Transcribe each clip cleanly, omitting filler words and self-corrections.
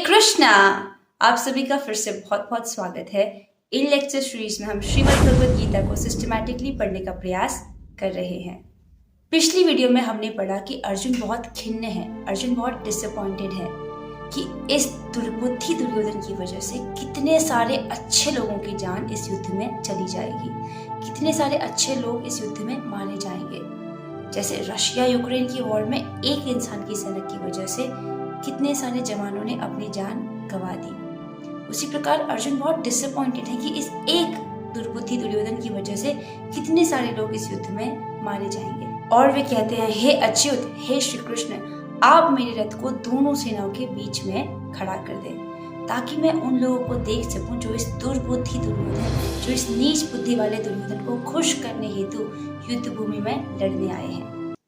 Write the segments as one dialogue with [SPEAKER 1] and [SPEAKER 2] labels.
[SPEAKER 1] कृष्णा। आप सभी का फिर से बहुत बहुत स्वागत है। इन लेक्चर सीरीज में हम श्रीमद् भगवद गीता को सिस्टमैटिकली पढ़ने का प्रयास कर रहे हैं। पिछली वीडियो में हमने पढ़ा कि अर्जुन बहुत खिन्न है, अर्जुन बहुत डिसअपॉइंटेड है कि इस दुर्बुद्धि दुर्योधन की वजह से कितने सारे अच्छे लोगों की जान इस युद्ध में चली जाएगी, कितने सारे अच्छे लोग इस युद्ध में मारे जाएंगे। जैसे रशिया यूक्रेन की वॉर में एक इंसान की सनक की वजह से कितने सारे जवानों ने अपनी जान गंवा दी, उसी प्रकार अर्जुन बहुत डिसअपॉइंटेड है कि इस एक दुर्बुद्धि दुर्योधन की वजह से कितने सारे लोग इस युद्ध में मारे जाएंगे। और वे कहते हैं, हे अच्युत, हे श्री कृष्ण, आप मेरे रथ को दोनों सेनाओं के बीच में खड़ा कर दें ताकि मैं उन लोगों को देख सकूं जो इस दुर्बुद्धि दुर्योधन, जो इस नीच बुद्धि वाले दुर्योधन को खुश करने हेतु युद्ध भूमि में लड़ने आए हैं।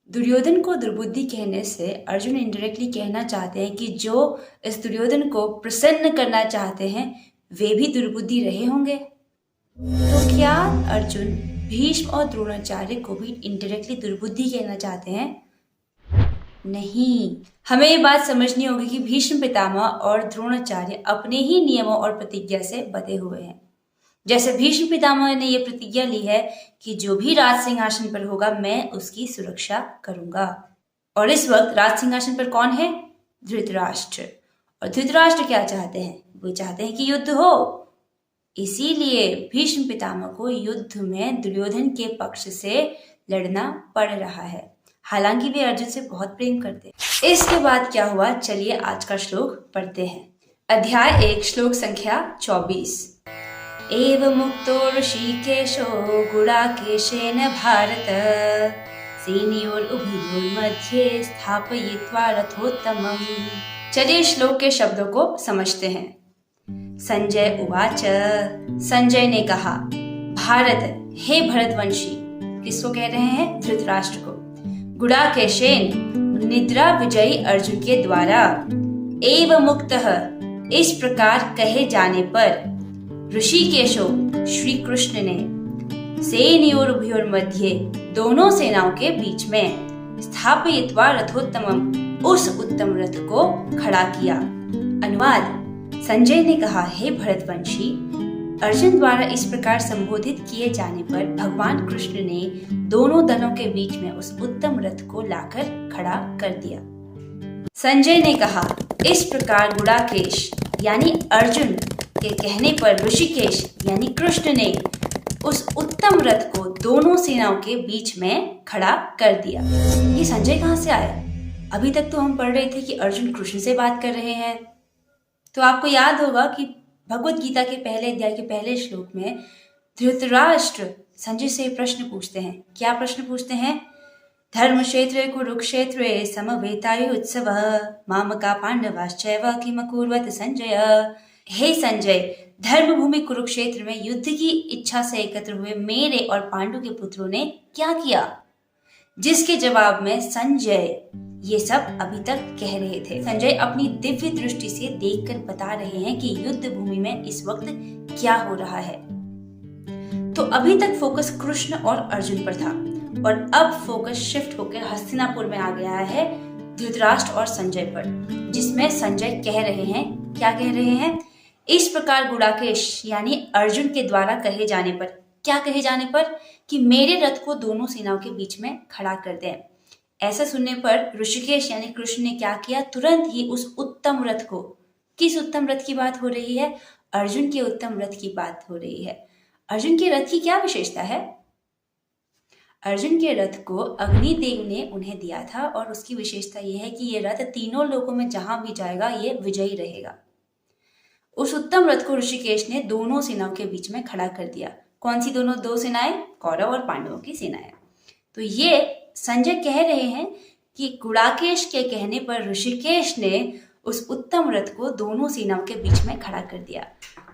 [SPEAKER 1] दुर्योधन को दुर्बुद्धि कहने से अर्जुन इनडायरेक्टली कहना चाहते हैं कि जो इस दुर्योधन को प्रसन्न करना चाहते हैं वे भी दुर्बुद्धि रहे होंगे। तो क्या अर्जुन भीष्म और द्रोणाचार्य को भी इनडायरेक्टली दुर्बुद्धि कहना चाहते हैं? नहीं, हमें ये बात समझनी होगी कि भीष्म पितामह और द्रोणाचार्य अपने ही नियमों और प्रतिज्ञा से बंधे हुए हैं। जैसे भीष्म पितामह ने यह प्रतिज्ञा ली है कि जो भी राज सिंहासन पर होगा मैं उसकी सुरक्षा करूंगा। और इस वक्त राज सिंहासन पर कौन है? धृतराष्ट्र। और धृतराष्ट्र क्या चाहते हैं? वो चाहते हैं कि युद्ध हो। इसीलिए भीष्म पितामह को युद्ध में दुर्योधन के पक्ष से लड़ना पड़ रहा है, हालांकि वे अर्जुन से बहुत प्रेम करते हैं। इसके बाद क्या हुआ, चलिए आज का श्लोक पढ़ते हैं। अध्याय 1 श्लोक संख्या 24। एव मुक्तो ऋषिकेशो गुडाकेशेन भारत सेनयोरुभयोर्मध्ये स्थापयित्वा रथोत्तमम्। चलिए श्लोक के शब्दों को समझते हैं। संजय उवाच, संजय ने कहा, भारत, हे भरतवंशी, किसको कह रहे हैं? धृतराष्ट्र को। गुडाकेशेन, निद्रा विजयी अर्जुन के द्वारा, एव मुक्तः, इस प्रकार कहे जाने पर, ऋषिकेशो, श्री कृष्ण ने, सेनयोरुभयोर मध्य, दोनों सेनाओं के बीच में, स्थापयित्वा रथोत्तमम्, उस उत्तम रथ को खड़ा किया। अनुवाद। संजय ने कहा, हे भरतवंशी, अर्जुन द्वारा इस प्रकार संबोधित किए जाने पर भगवान कृष्ण ने दोनों दलों के बीच में उस उत्तम रथ को लाकर खड़ा कर दिया। संजय ने कहा, इस प्रकार गुडाकेश यानी अर्जुन के कहने पर ऋषिकेश यानी कृष्ण ने उस उत्तम रथ को दोनों सेनाओं के बीच में खड़ा कर दिया। ये संजय कहाँ से आया? अभी तक तो हम पढ़ रहे थे कि अर्जुन कृष्ण से बात कर रहे हैं। तो आपको याद होगा कि भगवत गीता के पहले अध्याय के पहले श्लोक में धृतराष्ट्र संजय से प्रश्न पूछते हैं। क्या प्रश्न पूछते हैं? धर्म क्षेत्रे कुरुक्षेत्रे समवेतायुत्सवः मामका पांडवाश्चैव किम कुर्वत संजय। हे संजय, धर्म भूमि कुरुक्षेत्र में युद्ध की इच्छा से एकत्र हुए मेरे और पांडु के पुत्रों ने क्या किया? जिसके जवाब में संजय ये सब अभी तक कह रहे थे। संजय अपनी दिव्य दृष्टि से देखकर बता रहे हैं कि युद्ध भूमि में इस वक्त क्या हो रहा है। तो अभी तक फोकस कृष्ण और अर्जुन पर था और अब फोकस शिफ्ट होकर हस्तिनापुर में आ गया है धृतराष्ट्र और संजय पर, जिसमें संजय कह रहे हैं, क्या कह रहे हैं? इस प्रकार गुडाकेश यानी अर्जुन के द्वारा कहे जाने पर, क्या कहे जाने पर? कि मेरे रथ को दोनों सेनाओं के बीच में खड़ा कर दें। ऐसा सुनने पर ऋषिकेश यानी कृष्ण ने क्या किया? तुरंत ही उस उत्तम रथ को, किस उत्तम रथ की बात हो रही है? अर्जुन के उत्तम रथ की बात हो रही है। अर्जुन के रथ की क्या विशेषता है? अर्जुन के रथ को अग्निदेव ने उन्हें दिया था और उसकी विशेषता यह है कि ये रथ तीनों लोकों में जहां भी जाएगा ये विजयी रहेगा। उस उत्तम रथ को ऋषिकेश ने दोनों सेनाओं के बीच में खड़ा कर दिया। कौन सी दोनों? दो सेनाएं, कौरव और पांडवों की सेनाएं। तो ये संजय कह रहे हैं कि गुडाकेश के कहने पर ऋषिकेश ने उस उत्तम रथ को दोनों सेनाओं के बीच में खड़ा कर दिया।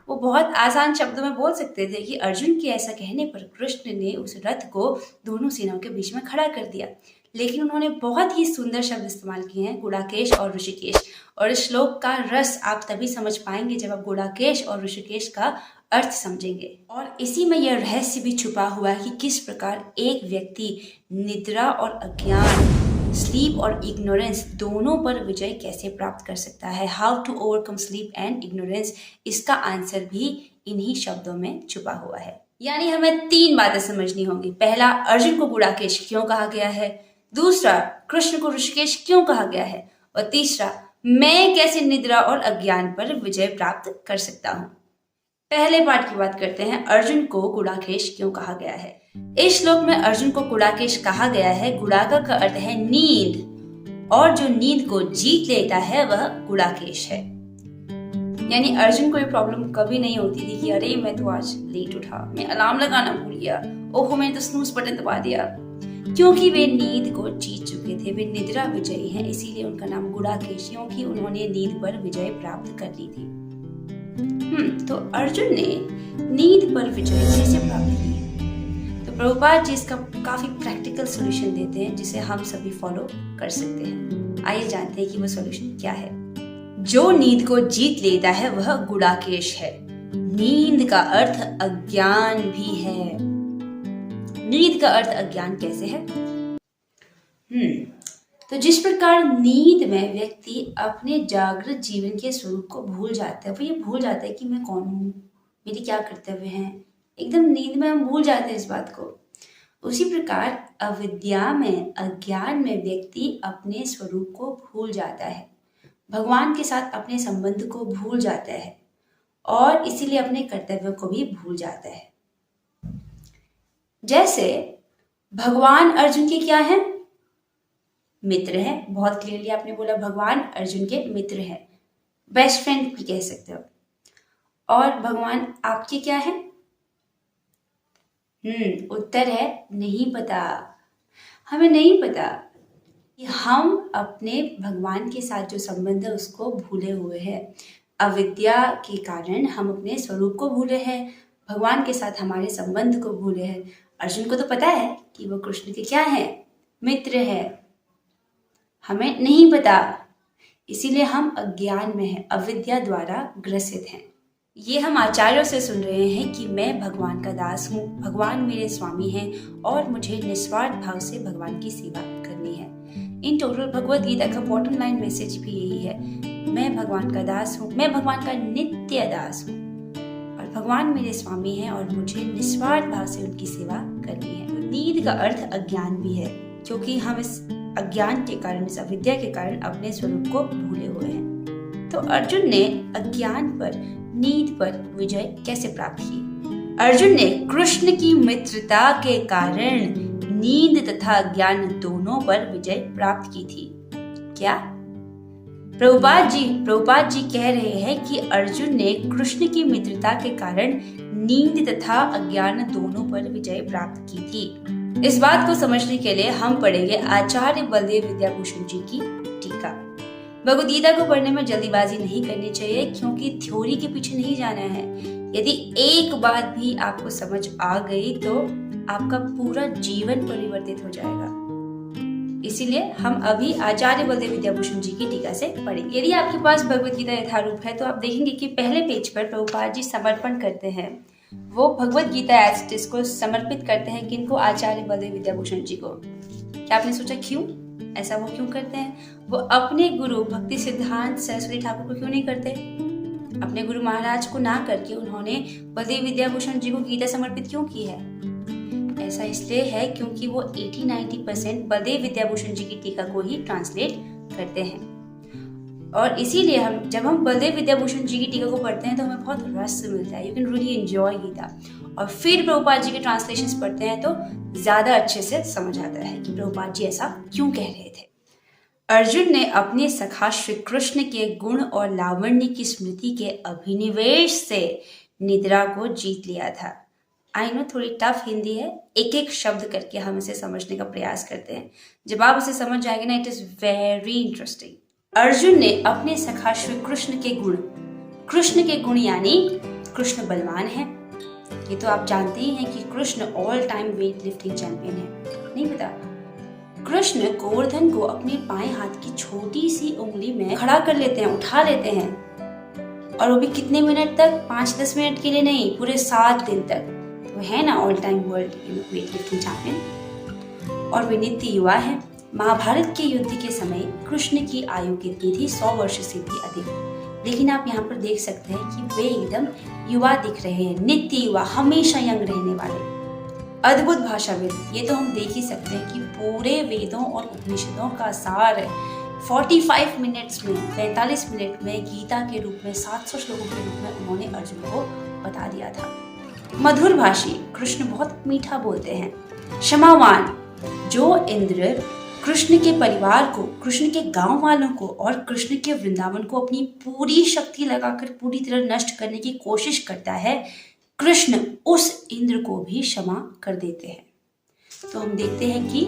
[SPEAKER 1] वो बहुत आसान शब्दों में बोल सकते थे कि अर्जुन के ऐसा कहने पर कृष्ण ने उस रथ को दोनों सेनाओं के बीच में खड़ा कर दिया, लेकिन उन्होंने बहुत ही सुंदर शब्द इस्तेमाल किए हैं, गुडाकेश और ऋषिकेश। और इस श्लोक का रस आप तभी समझ पाएंगे जब आप गुडाकेश और ऋषिकेश का अर्थ समझेंगे। और इसी में यह रहस्य भी छुपा हुआ है कि किस प्रकार एक व्यक्ति निद्रा और अज्ञान स्लीप और इग्नोरेंस दोनों पर विजय कैसे प्राप्त कर सकता है, how to overcome sleep and ignorance, इसका आंसर भी इन्हीं शब्दों में छुपा हुआ है। यानी हमें 3 बातें समझनी होंगी। पहला, अर्जुन को गुड़ाकेश क्यों कहा गया है, दूसरा, कृष्ण को ऋषिकेश क्यों कहा गया है, और तीसरा, मैं कैसे निद्रा और अज्ञान पर विजय प्राप्त कर सकता हूँ। पहले पार्ट की बात करते हैं, अर्जुन को गुड़ाकेश क्यों कहा गया है। इस श्लोक में अर्जुन को गुड़ाकेश कहा गया है। गुड़ाका का अर्थ है नींद, और जो नींद को जीत लेता है वह गुड़ाकेश है। यानी अर्जुन को ये प्रॉब्लम कभी नहीं होती थी कि अरे मैं तो आज लेट उठा, मैं अलार्म लगाना भूल गया, ओहो मैंने तो स्नूज बटन दबा दिया, क्योंकि वे नींद को जीत चुके थे, वे निद्रा विजयी हैं, इसीलिए उनका नाम गुड़ाकेश, क्योंकि उन्होंने नींद पर विजय प्राप्त कर ली थी। तो अर्जुन ने नींद पर विजय कैसे प्राप्त की? तो प्रभुपाद जी इसका काफी प्रैक्टिकल सॉल्यूशन देते हैं जिसे हम सभी फॉलो कर सकते हैं। आइए जानते हैं कि वो सॉल्यूशन क्या है। जो नींद को जीत लेता है वह गुड़ाकेश है। नींद का अर्थ अज्ञान भी है। नींद का अर्थ अज्ञान कैसे है? तो जिस प्रकार नींद में व्यक्ति अपने जागृत जीवन के स्वरूप को भूल जाता है, वो ये भूल जाता है कि मैं कौन हूँ, मेरे क्या कर्तव्य हैं, एकदम नींद में हम भूल जाते हैं इस बात को। उसी प्रकार अविद्या में, अज्ञान में व्यक्ति अपने स्वरूप को भूल जाता है, भगवान के साथ अपने संबंध को भूल जाता है और इसीलिए अपने कर्तव्यों को भी भूल जाता है। जैसे भगवान अर्जुन के क्या हैं? मित्र है। बहुत क्लियरली आपने बोला भगवान अर्जुन के मित्र है, बेस्ट फ्रेंड भी कह सकते हो। और भगवान आपके क्या है? उत्तर है नहीं पता। हमें नहीं पता कि हम अपने भगवान के साथ जो संबंध है उसको भूले हुए हैं। अविद्या के कारण हम अपने स्वरूप को भूले हैं, भगवान के साथ हमारे संबंध को भूले हैं। अर्जुन को तो पता है कि वो कृष्ण के क्या है? मित्र है। हमें नहीं पता, इसीलिए हम अज्ञान में हैं, अविद्या द्वारा ग्रसित हैं। ये हम आचार्यों से सुन रहे हैं कि मैं भगवान का दास हूँ, भगवान मेरे स्वामी हैं और मुझे निस्वार्थ भाव से भगवान की सेवा करनी है। इन टोटल भगवत गीता का बॉटम लाइन मैसेज भी यही है, मैं भगवान का दास हूँ, मैं भगवान का नित्य दास हूँ और भगवान मेरे स्वामी हैं और मुझे निस्वार्थ भाव से उनकी सेवा करनी है। तो नींद का अर्थ अज्ञान भी है, क्योंकि हम इस अज्ञान के कारण, इस अविद्या के कारण अपने स्वरूप को भूले हुए हैं। तो अर्जुन ने अज्ञान पर, नींद पर विजय कैसे प्राप्त की? अर्जुन ने कृष्ण की मित्रता के कारण नींद तथा अज्ञान दोनों पर विजय प्राप्त की थी। क्या? प्रभुपाद जी कह रहे हैं कि अर्जुन ने कृष्ण की मित्रता के कारण नींद तथा अज्ञान दोनों पर विजय प्राप्त की थी। इस बात को समझने के लिए हम पढ़ेंगे आचार्य बलदेव विद्याभूषण जी की टीका। भगवद गीता को पढ़ने में जल्दीबाजी नहीं करनी चाहिए, क्योंकि थ्योरी के पीछे नहीं जाना है। यदि एक बात भी आपको समझ आ गई तो आपका पूरा जीवन परिवर्तित हो जाएगा। इसीलिए हम अभी आचार्य बलदेव विद्याभूषण जी की टीका से पढ़ेंगे। यदि आपके पास भगवद गीता यथारूप है तो आप देखेंगे कि पहले पेज पर प्रभुपाद जी समर्पण करते हैं। वो भगवद गीता एज को समर्पित करते हैं किनको? आचार्य बलदेव विद्याभूषण जी को। क्या आपने सोचा क्यों ऐसा वो क्यों करते हैं? वो अपने गुरु भक्ति सिद्धांत सरस्वती ठाकुर को क्यों नहीं करते? अपने गुरु महाराज को ना करके उन्होंने बलदेव विद्याभूषण जी को गीता समर्पित क्यों की है? ऐसा इसलिए है क्योंकि वो 80-90% बलदेव विद्याभूषण जी की टीका को ही ट्रांसलेट करते हैं। और इसीलिए हम जब हम बलदेव विद्याभूषण जी की टीका को पढ़ते हैं तो हमें बहुत रस मिलता है। You can really enjoy Gita. और फिर प्रभुपाद जी के ट्रांसलेशंस पढ़ते हैं तो ज्यादा अच्छे से समझ आता है कि प्रभुपाद जी ऐसा क्यों कह रहे थे। अर्जुन ने अपने सखा श्री कृष्ण के गुण और लावण्य की स्मृति के अभिनिवेश से निद्रा को जीत लिया था। आई नो थोड़ी टफ हिंदी है, एक एक शब्द करके हम इसे समझने का प्रयास करते हैं। जब आप इसे समझ जाएंगे ना, it is very interesting. Arjun ने अपने सखा श्री कृष्ण के गुण यानी कृष्ण बलवान है। ये तो आप जानते ही हैं कि Krishna all time weight lifting champion है। नहीं पता? कृष्ण गोवर्धन को अपने बाएं हाथ की छोटी सी उंगली में खड़ा कर लेते हैं, उठा लेते हैं, और वो भी कितने मिनट तक? 5-10 मिनट के लिए नहीं, पूरे 7 दिन तक। तो है ना all time world weight lifting champion. और वे नित्य युवा है। महाभारत के युद्ध के समय कृष्ण की आयु कितनी थी? 100 वर्ष से भी अधिक। लेकिन आप यहाँ पर देख सकते हैं कि वे एकदम युवा दिख रहे हैं, नित्य युवा, हमेशा यंग रहने वाले। अद्भुत भाषाविद, ये तो हम देख ही सकते हैं कि पूरे वेदों और उपनिषदों का सार 45 मिनट्स में, 45 मिनट में गीता के रूप में 700 श्लोकों के रूप में उन्होंने अर्जुन को बता दिया था। मधुर भाषी, कृष्ण बहुत मीठा बोलते हैं। क्षमावान, जो इंद्र कृष्ण के परिवार को, कृष्ण के गांव वालों को और कृष्ण के वृंदावन को अपनी पूरी शक्ति लगाकर पूरी तरह नष्ट करने की कोशिश करता है, कृष्ण उस इंद्र को भी क्षमा कर देते हैं। तो हम देखते हैं कि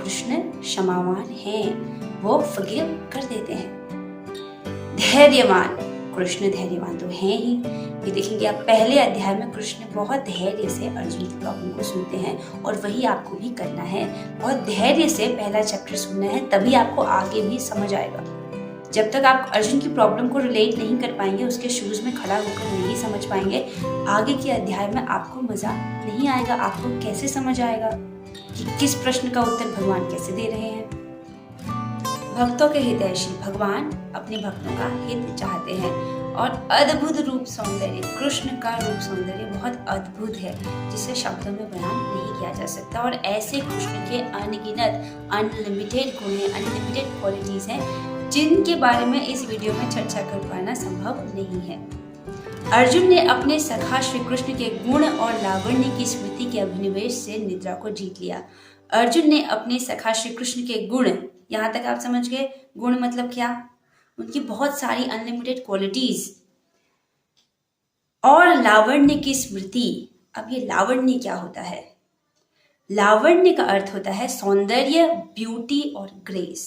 [SPEAKER 1] कृष्ण क्षमावान हैं, वो फॉरगिव कर देते हैं। धैर्यवान, कृष्ण धैर्यवान तो हैं ही। ये देखेंगे आप पहले अध्याय में कृष्ण बहुत धैर्य से अर्जुन की प्रॉब्लम को सुनते हैं और वही आपको भी करना है। बहुत धैर्य से पहला चैप्टर सुनना है, तभी आपको आगे भी समझ आएगा। जब तक आप अर्जुन की प्रॉब्लम को रिलेट नहीं कर पाएंगे, उसके शूज में खड़ा होकर नहीं समझ पाएंगे, आगे के अध्याय में आपको मजा नहीं आएगा। आपको कैसे समझ आएगा कि किस प्रश्न का उत्तर भगवान कैसे दे रहे हैं। भक्तों के हितैषी, भगवान अपने भक्तों का हित चाहते हैं और अद्भुत रूप सौंदर्य, कृष्ण का रूप सौंदर्य बहुत अद्भुत है, जिसे शब्दों में बयान नहीं किया जा सकता। और ऐसे कृष्ण के अनगिनत, अनलिमिटेड गुण हैं, अनलिमिटेड क्वालिटीज हैं, जिनके बारे में इस वीडियो में चर्चा कर पाना संभव नहीं है। अर्जुन ने अपने सखा श्री कृष्ण के गुण और लावण्य की स्मृति के अभिनिवेश से निद्रा को जीत लिया। अर्जुन ने अपने सखा श्री कृष्ण के गुण, यहाँ तक आप समझ गए, गुण मतलब क्या? उनकी बहुत सारी अनलिमिटेड क्वालिटीज और लावण्य की स्मृति। अब ये लावण्य क्या होता है? लावण्य का अर्थ होता है सौंदर्य, ब्यूटी और ग्रेस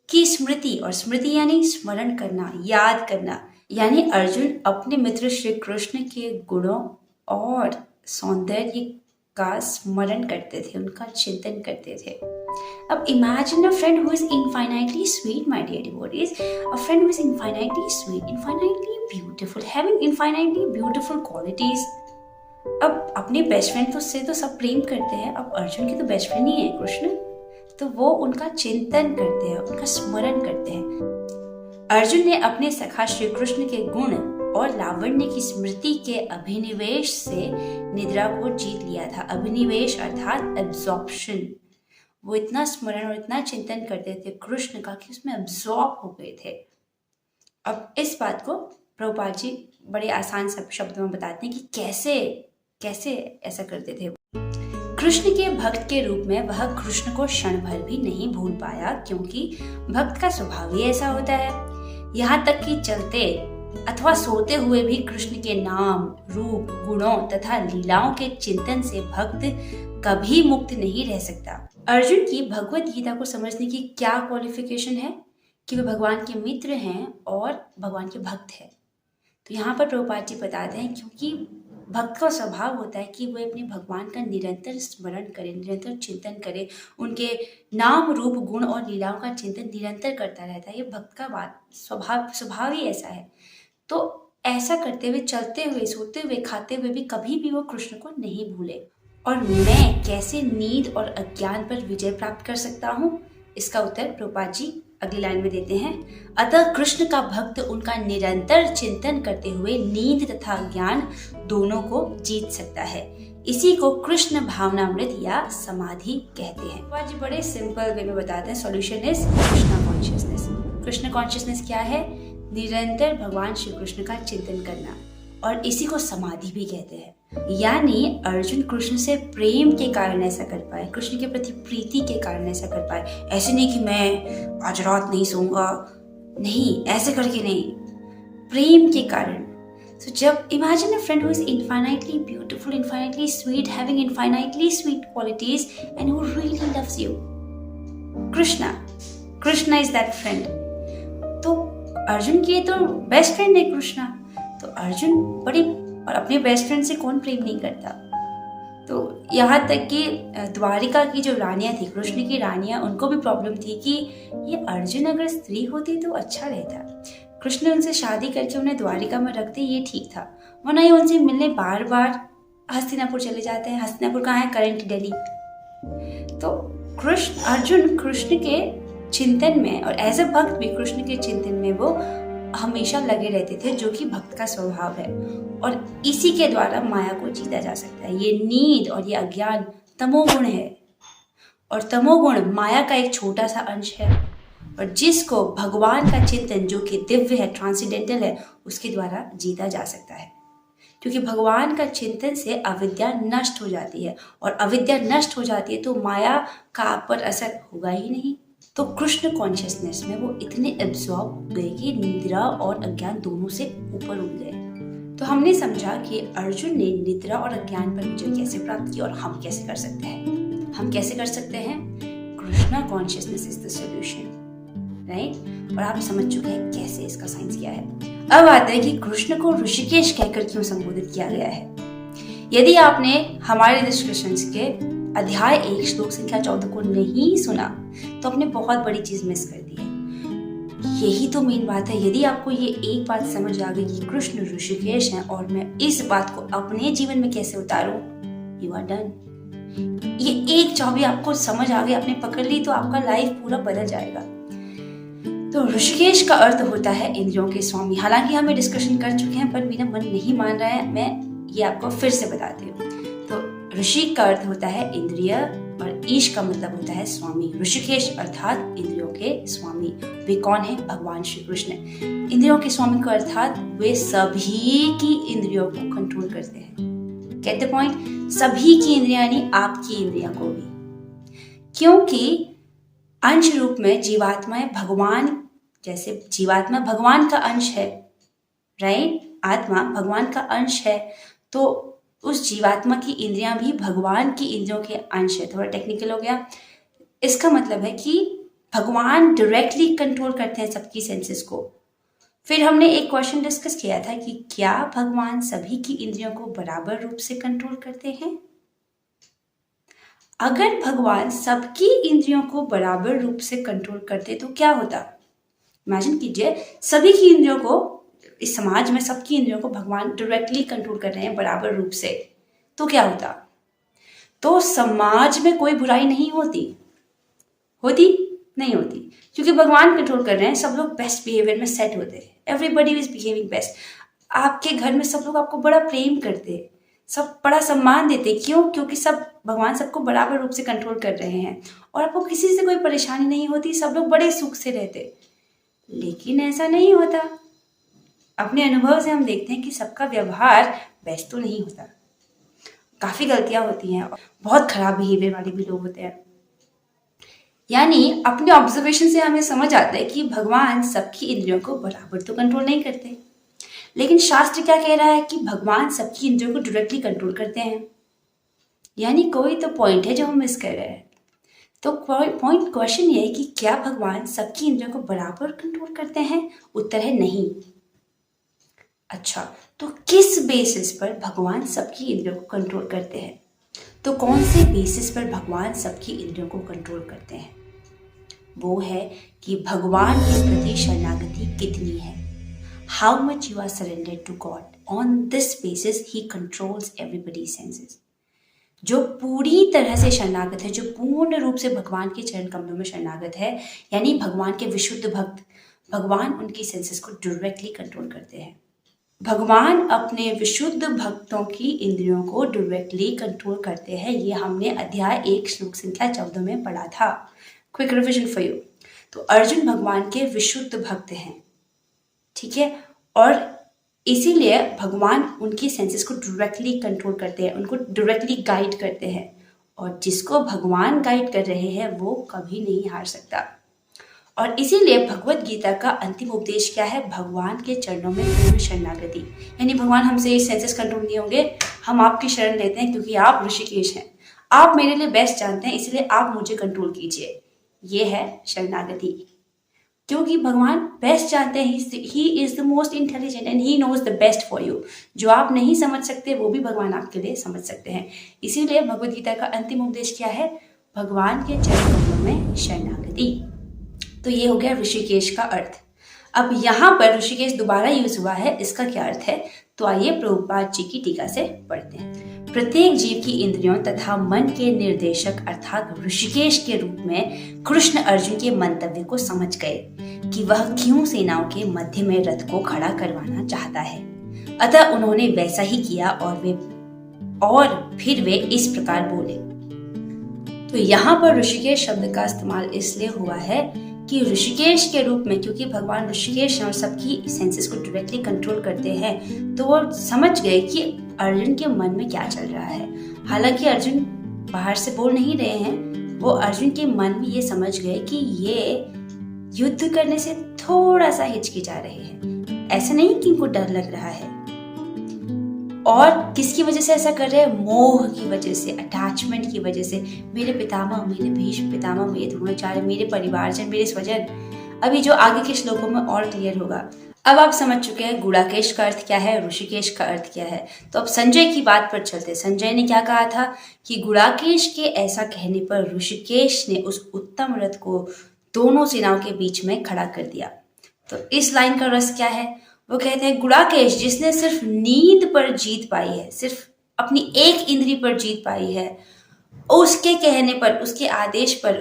[SPEAKER 1] की स्मृति। और स्मृति यानी स्मरण करना, याद करना। यानी अर्जुन अपने मित्र श्री कृष्ण के गुणों और सौंदर्य का स्मरण करते थे, उनका चिंतन करते थे। अब imagine a friend who is infinitely sweet, my dear devotees, a friend who is infinitely sweet, infinitely beautiful, having infinitely beautiful qualities. अब अपने बेस्ट फ्रेंड से तो सब प्रेम करते हैं, अब अर्जुन की तो बेस्ट फ्रेंड ही है कृष्ण, तो वो उनका चिंतन करते हैं, उनका स्मरण करते हैं। अर्जुन ने अपने सखा श्री कृष्ण के गुण और लावण्य की स्मृति के अभिनिवेश से निद्रा को जीत लिया था। अभिनिवेश अर्थात एब्जॉर्प्शन। वो इतना स्मरण और इतना चिंतन करते थे कृष्ण का कि उसमें एब्जॉर्ब हो गए थे। अब इस बात को प्रभुपाद जी बड़े आसान शब्दों में बताते हैं कि कैसे ऐसा करते थे। कृष्ण के भक्त के रूप में वह कृष्ण को क्षण भर भी नहीं भूल पाया, क्योंकि भक्त का स्वभाव ही ऐसा होता है। यहाँ तक कि चलते अथवा सोते हुए भी कृष्ण के नाम, रूप, गुणों तथा लीलाओं के चिंतन से भक्त कभी मुक्त नहीं रह सकता। अर्जुन की भगवत गीता को समझने की क्या क्वालिफिकेशन है? कि वे भगवान के मित्र हैं और भगवान के भक्त हैं। तो यहाँ पर प्रभुपाद जी बताते हैं क्योंकि भक्त का स्वभाव होता है कि वह अपने भगवान का निरंतर स्मरण करे, निरंतर चिंतन करे, उनके नाम, रूप, गुण और लीलाओं का चिंतन निरंतर करता रहता है। ये भक्त का स्वभाव ही ऐसा है। तो ऐसा करते हुए, चलते हुए, सोते हुए, खाते हुए भी कभी भी वो कृष्ण को नहीं भूले। और मैं कैसे नींद और अज्ञान पर विजय प्राप्त कर सकता हूँ? इसका उत्तर प्रभुपाद जी अगली लाइन में देते हैं। अतः कृष्ण का भक्त उनका निरंतर चिंतन करते हुए नींद तथा ज्ञान दोनों को जीत सकता है। इसी को कृष्ण भावनामृत या समाधि कहते हैं। प्रभुपाद जी बड़े सिंपल वे में बताते हैं, solution is Krishna consciousness. Krishna consciousness क्या है? निरंतर भगवान श्री कृष्ण का चिंतन करना, और इसी को समाधि भी कहते हैं। यानी अर्जुन कृष्ण से प्रेम के कारण ऐसा कर पाए, कृष्ण के प्रति प्रीति के कारण ऐसा कर पाए। ऐसे नहीं कि मैं आज रात नहीं सोऊंगा, नहीं, ऐसे करके नहीं, प्रेम के कारण। So जब imagine a friend who is infinitely beautiful, infinitely sweet, having infinitely sweet qualities and who really loves you. Krishna is that friend. तो अर्जुन की तो बेस्ट फ्रेंड है कृष्णा। तो अर्जुन बड़े, और अपने बेस्ट फ्रेंड से कौन प्रेम नहीं करता। तो यहाँ तक कि द्वारिका की जो रानियाँ थी, कृष्ण की रानियाँ, उनको भी प्रॉब्लम थी कि ये अर्जुन अगर स्त्री होती तो अच्छा रहता। कृष्ण उनसे शादी करके उन्हें द्वारिका में रखते, ये ठीक था, वरना ये उनसे मिलने बार बार हस्तिनापुर चले जाते हैं। हस्तिनापुर कहाँ है? करंट दिल्ली। तो अर्जुन कृष्ण के चिंतन में और एज अ भक्त भी कृष्ण के चिंतन में वो हमेशा लगे रहते थे, जो कि भक्त का स्वभाव है। और इसी के द्वारा माया को जीता जा सकता है। ये नींद और ये अज्ञान तमोगुण है, और तमोगुण माया का एक छोटा सा अंश है, और जिसको भगवान का चिंतन, जो कि दिव्य है, ट्रांसेंडेंटल है, उसके द्वारा जीता जा सकता है। क्योंकि भगवान का चिंतन से अविद्या नष्ट हो जाती है, और अविद्या नष्ट हो जाती है तो माया का आप पर असर होगा ही नहीं। तो कृष्ण कॉन्शियसनेस में वो इतने एब्जॉर्ब हो गए कि निद्रा और अज्ञान दोनों से ऊपर उठ गए। तो हमने समझा कि अर्जुन ने निद्रा और अज्ञान पर विजय कैसे प्राप्त की, और हम कैसे कर सकते हैं। हम कैसे कर सकते हैं? Krishna consciousness is the solution, right. और आप समझ चुके हैं कैसे इसका साइंस क्या है। अब आते हैं कि कृष्ण को ऋषिकेश कहकर क्यों संबोधित किया गया है। यदि आपने हमारे डिस्कशंस के अध्याय 1 श्लोक संख्या 14 को नहीं सुना तो आपने बहुत बड़ी चीज मिस कर दी है। यही तो मेन बात है। यदि आपको ये एक बात समझ आ गई कि कृष्ण ऋषिकेश है और मैं इस बात को अपने जीवन में कैसे उतारूं, यू आर डन। ये एक चाबी आपको समझ आ गई, आपने पकड़ ली, तो आपका लाइफ पूरा बदल जाएगा। तो ऋषिकेश का अर्थ होता है इंद्रियों के स्वामी। हालांकि हम डिस्कशन कर चुके हैं, पर मेरा मन नहीं मान रहा है, मैं ये आपको फिर से बताती हूँ। तो ऋषि का अर्थ होता है इंद्रिय, और ईश का मतलब होता है स्वामी। ऋषिकेश अर्थात इंद्रियों के स्वामी। वे कौन है? भगवान श्री कृष्ण। इंद्रियों के स्वामी का अर्थात वे सभी की इंद्रियों को कंट्रोल करते हैं। Get the point? सभी की इंद्रियां, यानी आपकी इंद्रियां को भी। क्योंकि अंश रूप में जीवात्माएं भगवान, जैसे जीवात्मा भगवान का अंश है, राइट। आत्मा भगवान का अंश है, तो उस जीवात्मा की इंद्रियां भी भगवान की इंद्रियों के अंश है। थोड़ा टेक्निकल हो गया। इसका मतलब है कि भगवान डायरेक्टली कंट्रोल करते हैं सबकी सेंसेस को। फिर हमने एक क्वेश्चन डिस्कस किया था कि क्या भगवान सभी की इंद्रियों को बराबर रूप से कंट्रोल करते हैं? अगर भगवान सबकी इंद्रियों को बराबर रूप से कंट्रोल करते तो क्या होता? इमेजिन कीजिए, सभी की इंद्रियों को, इस समाज में सबकी इंद्रियों को भगवान डायरेक्टली कंट्रोल कर रहे हैं बराबर रूप से, तो क्या होता? तो समाज में कोई बुराई नहीं होती नहीं होती, क्योंकि भगवान कंट्रोल कर रहे हैं। सब लोग बेस्ट बिहेवियर में सेट होते हैं। Everybody is behaving best. आपके घर में सब लोग आपको बड़ा प्रेम करते हैं, सब बड़ा सम्मान देते। क्यों? क्योंकि सब भगवान सबको बराबर रूप से कंट्रोल कर रहे हैं, और आपको किसी से कोई परेशानी नहीं होती। सब लोग बड़े सुख से रहते। लेकिन ऐसा नहीं होता। अपने अनुभव से हम देखते हैं कि सबका व्यवहार बेस्ट तो नहीं होता। काफी गलतियां होती हैं, बहुत खराब बिहेवियर वाले भी लोग होते हैं। यानी अपने ऑब्जर्वेशन से हमें समझ आता है कि भगवान सबकी इंद्रियों को बराबर तो कंट्रोल नहीं करते। लेकिन शास्त्र क्या कह रहा है कि भगवान सबकी इंद्रियों को डायरेक्टली कंट्रोल करते हैं। यानी कोई तो पॉइंट है जो हम मिस कर रहे हैं। तो पॉइंट क्वेश्चन ये है कि क्या भगवान सबकी इंद्रियों को बराबर कंट्रोल करते हैं? उत्तर है नहीं। अच्छा, तो किस बेसिस पर भगवान सबकी इंद्रियों को कंट्रोल करते हैं? तो कौन से बेसिस पर भगवान सबकी इंद्रियों को कंट्रोल करते हैं? वो है कि भगवान के प्रति शरणागति कितनी है। How much you are surrendered to God. On this basis he controls everybody senses. जो पूरी तरह से शरणागत है, जो पूर्ण रूप से भगवान के चरण कमलों में शरणागत है, यानी भगवान के विशुद्ध भक्त, भगवान उनकी सेंसेस को डायरेक्टली कंट्रोल करते हैं। भगवान अपने विशुद्ध भक्तों की इंद्रियों को डायरेक्टली कंट्रोल करते हैं। ये हमने अध्याय 1 श्लोक संख्या 14 में पढ़ा था। Quick revision for you. तो अर्जुन भगवान के विशुद्ध भक्त हैं, ठीक है, और इसीलिए भगवान उनकी सेंसेस को डायरेक्टली कंट्रोल करते हैं, उनको डायरेक्टली गाइड करते हैं। और जिसको भगवान गाइड कर रहे हैं वो कभी नहीं हार सकता। और इसीलिए भगवत गीता का अंतिम उपदेश क्या है? भगवान के चरणों में पूर्ण शरणागति। यानी भगवान हमसे सेंसेस कंट्रोल नहीं होंगे, हम आपकी शरण लेते हैं क्योंकि आप ऋषिकेश हैं, आप मेरे लिए बेस्ट जानते हैं, इसलिए आप मुझे कंट्रोल कीजिए। ये है शरणागति। क्योंकि भगवान बेस्ट जानते हैं, he is the most intelligent and he knows the best for you. जो आप नहीं समझ सकते वो भी भगवान आपके लिए समझ सकते हैं। इसीलिए भगवत गीता का अंतिम उपदेश क्या है? भगवान के चरण कमलों में शरणागति। तो ये हो गया ऋषिकेश का अर्थ। अब यहाँ पर ऋषिकेश दोबारा यूज हुआ है, इसका क्या अर्थ है? तो आइए प्रभुपाद जी की टीका से पढ़ते हैं। प्रत्येक जीव की इंद्रियों तथा मन के निर्देशक अर्थात ऋषिकेश के रूप में कृष्ण अर्जुन के मंतव्य को समझ गए कि वह क्यों सेनाओं के मध्य में रथ को खड़ा करवाना चाहता है। अतः उन्होंने वैसा ही किया और फिर वे इस प्रकार बोले। तो यहाँ पर ऋषिकेश शब्द का इस्तेमाल इसलिए हुआ है कि ऋषिकेश के रूप में, क्योंकि भगवान ऋषिकेश और सबकी सेंसेस को डायरेक्टली कंट्रोल करते हैं, तो वो समझ गए कि अर्जुन के मन में क्या चल रहा है। हालांकि अर्जुन बाहर से बोल नहीं रहे हैं, वो अर्जुन के मन में ये समझ गए कि ये युद्ध करने से थोड़ा सा हिचकिचा रहे हैं। ऐसा नहीं कि इनको डर लग रहा है। और किसकी वजह से ऐसा कर रहे हैं? मोह की वजह से, अटैचमेंट की वजह से। मेरे पितामह, मेरे भीष्म पितामह, मेरे द्रोणाचार्य, मेरे परिवारजन, मेरे स्वजन। अभी जो आगे के श्लोकों में और क्लियर होगा। अब आप समझ चुके हैं गुड़ाकेश का अर्थ क्या है, ऋषिकेश का अर्थ क्या है। तो अब संजय की बात पर चलते। संजय ने क्या कहा था कि गुड़ाकेश के ऐसा कहने पर ऋषिकेश ने उस उत्तम रथ को दोनों सेनाओं के बीच में खड़ा कर दिया। तो इस लाइन का रस क्या है? वो कहते हैं गुड़ाकेश जिसने सिर्फ नींद पर जीत पाई है, सिर्फ अपनी एक इंद्री पर जीत पाई है, उसके कहने पर, उसके आदेश पर,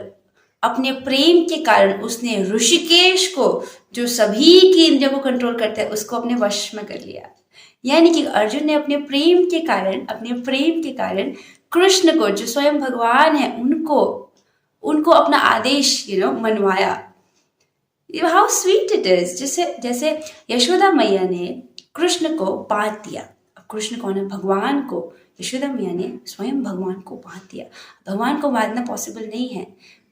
[SPEAKER 1] अपने प्रेम के कारण उसने ऋषिकेश को, जो सभी की इंद्रियों को कंट्रोल करता है, उसको अपने वश में कर लिया। यानी कि अर्जुन ने अपने प्रेम के कारण कृष्ण को, जो स्वयं भगवान है, उनको अपना आदेश मनवाया। How sweet it is. जैसे यशोदा मैया ने कृष्ण को बांध दिया। अब कृष्ण कौन है? भगवान को यशोदा मैया ने स्वयं भगवान को बांध दिया। भगवान को बांधना पॉसिबल नहीं है,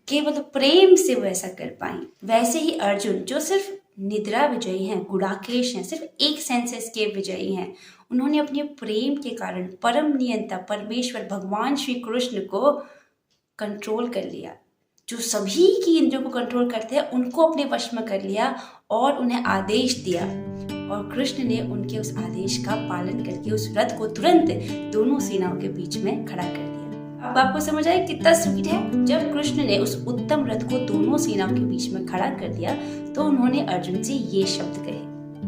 [SPEAKER 1] केवल प्रेम से वो ऐसा कर पाए। वैसे ही अर्जुन, जो सिर्फ निद्रा विजयी हैं, गुड़ाकेश हैं, सिर्फ एक सेंसेस के विजयी हैं, उन्होंने अपने प्रेम के कारण परम नियंता परमेश्वर भगवान श्री कृष्ण को कंट्रोल कर लिया। जो सभी की इंद्रियों को कंट्रोल करते हैं, उनको अपने वश में कर लिया और उन्हें आदेश दिया। और कृष्ण ने उनके उस आदेश का पालन करके उस रथ को तुरंत दोनों सेनाओं के बीच में खड़ा कर दिया। अब आपको समझ आया कितना स्वीट है। जब कृष्ण ने उस उत्तम रथ को दोनों सेनाओं के बीच में खड़ा कर दिया, तो उन्होंने अर्जुन से ये शब्द कहे।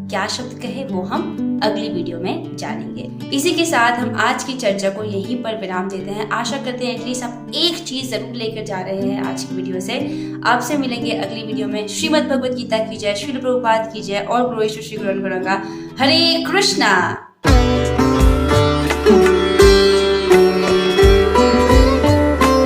[SPEAKER 1] क्या शब्द कहे वो हम अगली वीडियो में जानेंगे। इसी के साथ हम आज की चर्चा को यहीं पर विराम देते हैं। आशा करते हैं एटलीस्ट आप एक चीज जरूर लेकर जा रहे हैं आज की वीडियो से। आपसे मिलेंगे अगली वीडियो में। श्रीमद् भगवद गीता की जय, श्रील प्रभुपाद की जय और गुरु श्री गुरु हरे कृष्णा।